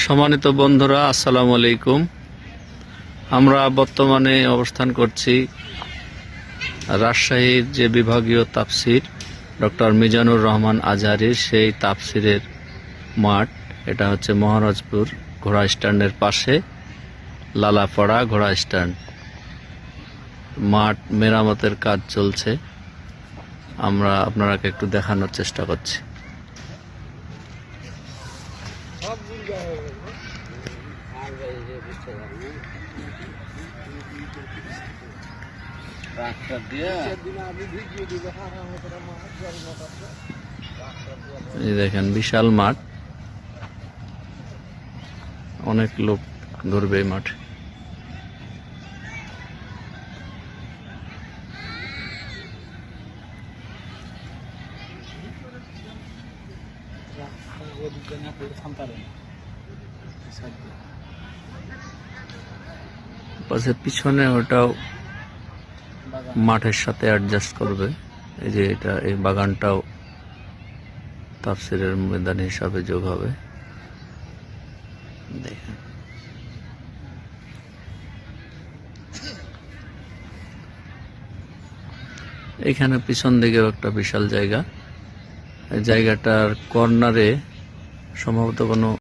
সম্মানিত বন্ধুরা, আসসালামু আলাইকুম। আমরা বর্তমানে অবস্থান করছি রাজশাহীর যে বিভাগীয় তাফসির ডক্টর মিজানুর রহমান আজহারীর সেই তাফসিরের মাঠ। এটা হচ্ছে মহারাজপুর ঘোড়া স্ট্যান্ডের পাশে লালাপাড়া ঘোড়া স্ট্যান্ড। মাঠ মেরামতের কাজ চলছে, আমরা আপনারাকে একটু দেখানোর চেষ্টা করছি। এই দেখেন বিশাল মাঠ, অনেক লোক ধরবে এই মাঠে। পিছনে ওটাও মাঠের সাথে অ্যাডজাস্ট করবে। এই যে এটা, এই বাগানটাও তাফসিরের ময়দান হিসাবে যোগ হবে। দেখেন এখানে পিছন দিকেও একটা বিশাল জায়গা। এই জায়গাটার কর্নারে সম্ভবত কোনো